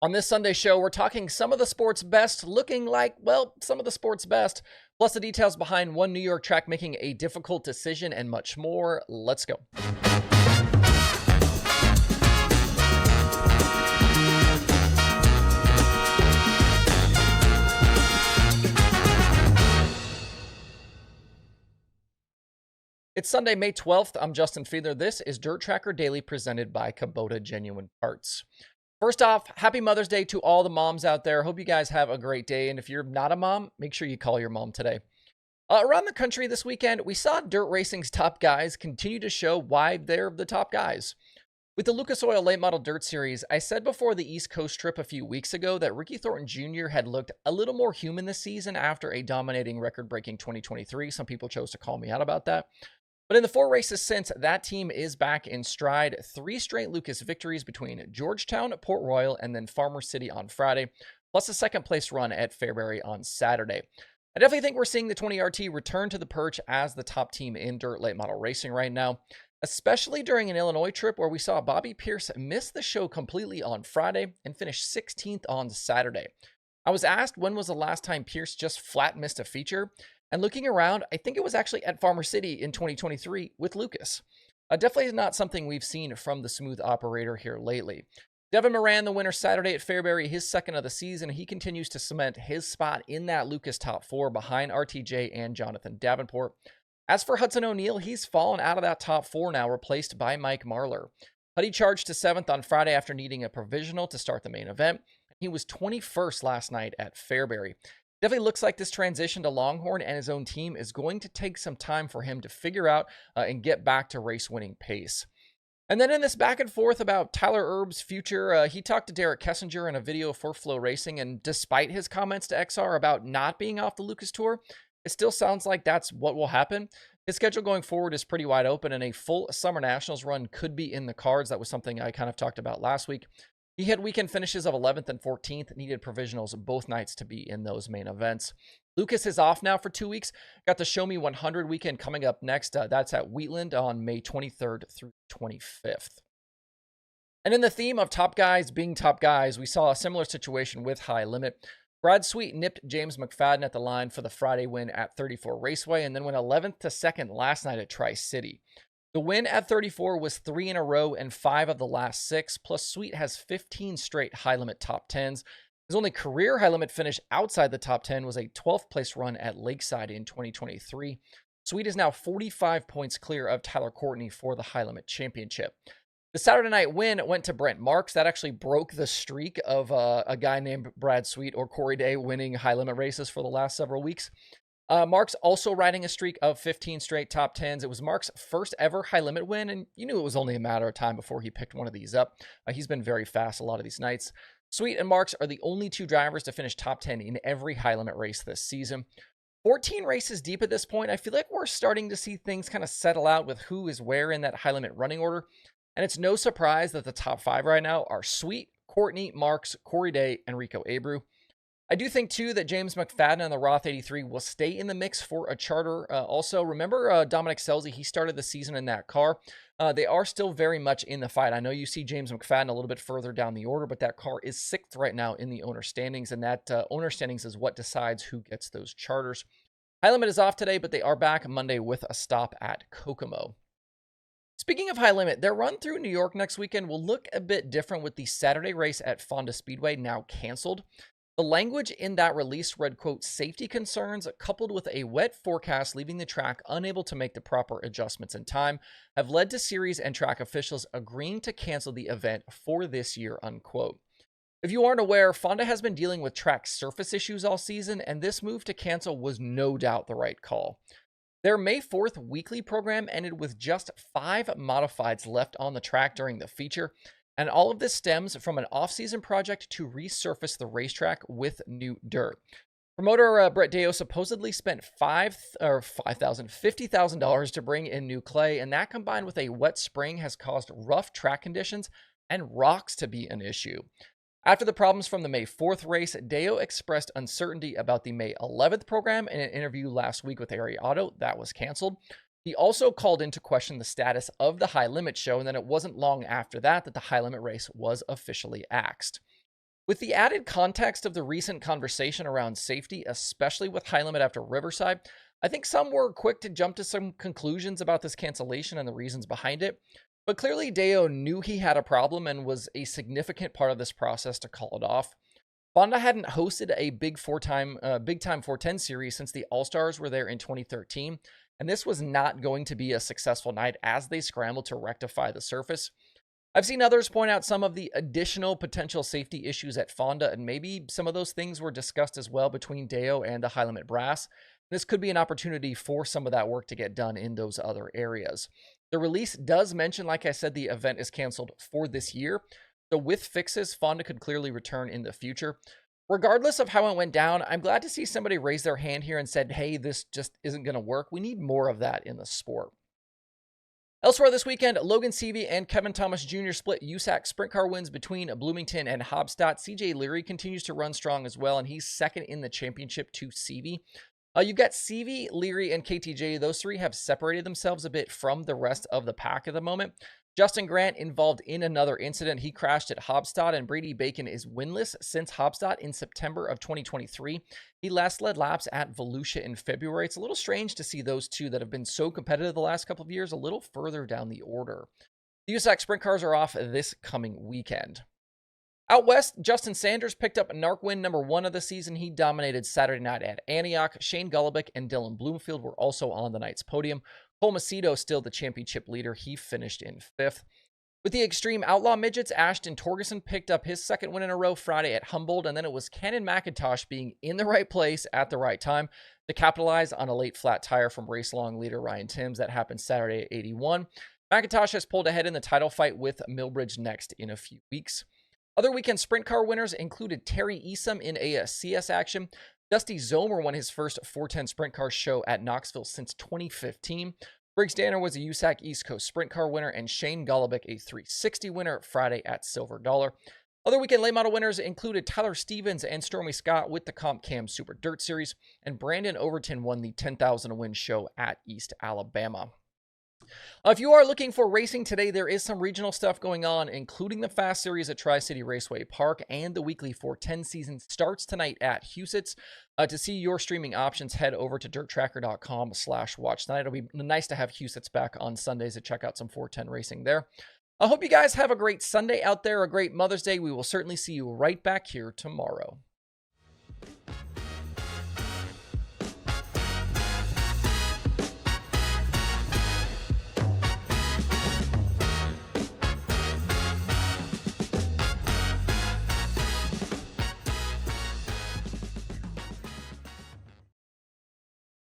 On this Sunday show, we're talking some of the sport's best, looking like, well, some of the sport's best, plus the details behind one New York track making a difficult decision and much more. Let's go. It's Sunday, May 12th. I'm Justin Fiedler. This is Dirt Tracker Daily presented by Kubota Genuine Parts. First off, happy Mother's Day to all the moms out there. Hope you guys have a great day. And if you're not a mom, make sure you call your mom today. Around the country this weekend, we saw dirt racing's top guys continue to show why they're the top guys. With the Lucas Oil Late Model Dirt Series, I said before the East Coast trip a few weeks ago that Ricky Thornton Jr. had looked a little more human this season after a dominating record-breaking 2023. Some people chose to call me out about that. But in the 4 races since, that team is back in stride. 3 straight Lucas victories between Georgetown, Port Royal, and then Farmer City on Friday, plus a second-place run at Fairbury on Saturday. I definitely think we're seeing the 20RT return to the perch as the top team in dirt late model racing right now, especially during an Illinois trip where we saw Bobby Pierce miss the show completely on Friday and finish 16th on Saturday. I was asked when was the last time Pierce just flat missed a feature, and looking around, I think it was actually at Farmer City in 2023 with Lucas. Definitely not something we've seen from the smooth operator here lately. Devin Moran, the winner Saturday at Fairbury, his second of the season. He continues to cement his spot in that Lucas top 4 behind RTJ and Jonathan Davenport. As for Hudson O'Neal, he's fallen out of that top 4 now, replaced by Mike Marlar. Huddy charged to 7th on Friday after needing a provisional to start the main event. He was 21st last night at Fairbury. Definitely looks like this transition to Longhorn and his own team is going to take some time for him to figure out and get back to race-winning pace. And then in this back and forth about Tyler Erb's future, he talked to Derek Kessinger in a video for Flow Racing, and despite his comments to XR about not being off the Lucas Tour, it still sounds like that's what will happen. His schedule going forward is pretty wide open, and a full Summer Nationals run could be in the cards. That was something I kind of talked about last week. He had weekend finishes of 11th and 14th, needed provisionals both nights to be in those main events. Lucas is off now for 2 weeks. Got the Show Me 100 weekend coming up next. That's at Wheatland on May 23rd through 25th. And in the theme of top guys being top guys, we saw a similar situation with High Limit. Brad Sweet nipped James McFadden at the line for the Friday win at 34 Raceway and then went 11th to 2nd last night at Tri-City. The win at 34 was 3 in a row and 5 of the last 6, plus Sweet has 15 straight high-limit top 10s. His only career high-limit finish outside the top 10 was a 12th place run at Lakeside in 2023. Sweet is now 45 points clear of Tyler Courtney for the high-limit championship. The Saturday night win went to Brent Marks. That actually broke the streak of a guy named Brad Sweet or Corey Day winning high-limit races for the last several weeks. Mark's also riding a streak of 15 straight top 10s. It was Mark's first ever high limit win, and you knew it was only a matter of time before he picked one of these up. He's been very fast a lot of these nights. Sweet and Marks are the only 2 drivers to finish top 10 in every high limit race this season. 14 races deep at this point, I feel like we're starting to see things kind of settle out with who is where in that high limit running order. And it's no surprise that the top 5 right now are Sweet, Courtney, Marks, Corey Day, and Rico Abreu. I do think, too, that James McFadden and the Roth 83 will stay in the mix for a charter. Also, remember Dominic Scelzi, he started the season in that car. They are still very much in the fight. I know you see James McFadden a little bit further down the order, but that car is 6th right now in the owner standings, and that owner standings is what decides who gets those charters. High Limit is off today, but they are back Monday with a stop at Kokomo. Speaking of High Limit, their run through New York next weekend will look a bit different with the Saturday race at Fonda Speedway now canceled. The language in that release read, quote, safety concerns coupled with a wet forecast leaving the track unable to make the proper adjustments in time have led to series and track officials agreeing to cancel the event for this year, unquote. If you aren't aware, Fonda has been dealing with track surface issues all season, and this move to cancel was no doubt the right call. Their May 4th weekly program ended with just 5 modifieds left on the track during the feature, and all of this stems from an off-season project to resurface the racetrack with new dirt. Promoter Brett Deo supposedly spent $50,000 to bring in new clay, and that combined with a wet spring has caused rough track conditions and rocks to be an issue. After the problems from the May 4th race, Deo expressed uncertainty about the May 11th program in an interview last week with Ari Auto. That was canceled. He also called into question the status of the High Limit show, and then it wasn't long after that that the High Limit race was officially axed. With the added context of the recent conversation around safety, especially with high limit after Riverside, I think some were quick to jump to some conclusions about this cancellation and the reasons behind it. But clearly, Deo knew he had a problem and was a significant part of this process to call it off. Fonda hadn't hosted a big time 410 series since the All Stars were there in 2013, and this was not going to be a successful night as they scrambled to rectify the surface. I've seen others point out some of the additional potential safety issues at Fonda, and maybe some of those things were discussed as well between Deo and the high limit brass. This could be an opportunity for some of that work to get done in those other areas. The release does mention, like I said, the event is canceled for this year. So with fixes, Fonda could clearly return in the future. Regardless of how it went down, I'm glad to see somebody raise their hand here and said, hey, this just isn't going to work. We need more of that in the sport. Elsewhere this weekend, Logan Seavey and Kevin Thomas Jr. split USAC sprint car wins between Bloomington and Hobstadt. CJ Leary continues to run strong as well, and he's second in the championship to Seavey. You've got Seavey, Leary, and KTJ. Those three have separated themselves a bit from the rest of the pack at the moment. Justin Grant involved in another incident. He crashed at Hobstadt, and Brady Bacon is winless since Hobstadt in September of 2023. He last led laps at Volusia in February. It's a little strange to see those two that have been so competitive the last couple of years a little further down the order. The USAC sprint cars are off this coming weekend. Out west, Justin Sanders picked up NARC win number 1 of the season. He dominated Saturday night at Antioch. Shane Golubic and Dylan Bloomfield were also on the night's podium. Cole Macedo still the championship leader. He finished in 5th. With the Extreme Outlaw Midgets, Ashton Torgerson picked up his second win in a row Friday at Humboldt, and then it was Cannon McIntosh being in the right place at the right time to capitalize on a late flat tire from race-long leader Ryan Timms. That happened Saturday at 81. McIntosh has pulled ahead in the title fight with Millbridge next in a few weeks. Other weekend sprint car winners included Terry Esom in ASCS action. Dusty Zomer won his first 410 sprint car show at Knoxville since 2015. Briggs Danner was a USAC East Coast sprint car winner, and Shane Golubic a 360 winner Friday at Silver Dollar. Other weekend late model winners included Tyler Stevens and Stormy Scott with the Comp Cam Super Dirt Series, and Brandon Overton won the 10,000 win show at East Alabama. If you are looking for racing today, there is some regional stuff going on, including the Fast Series at Tri-City Raceway Park, and the weekly 410 season starts tonight at Huset's. To see your streaming options, head over to DIRTRACKR.com/watch tonight. It'll be nice to have Huset's back on Sundays to check out some 410 racing there. I hope you guys have a great Sunday out there, a great Mother's Day. We will certainly see you right back here tomorrow.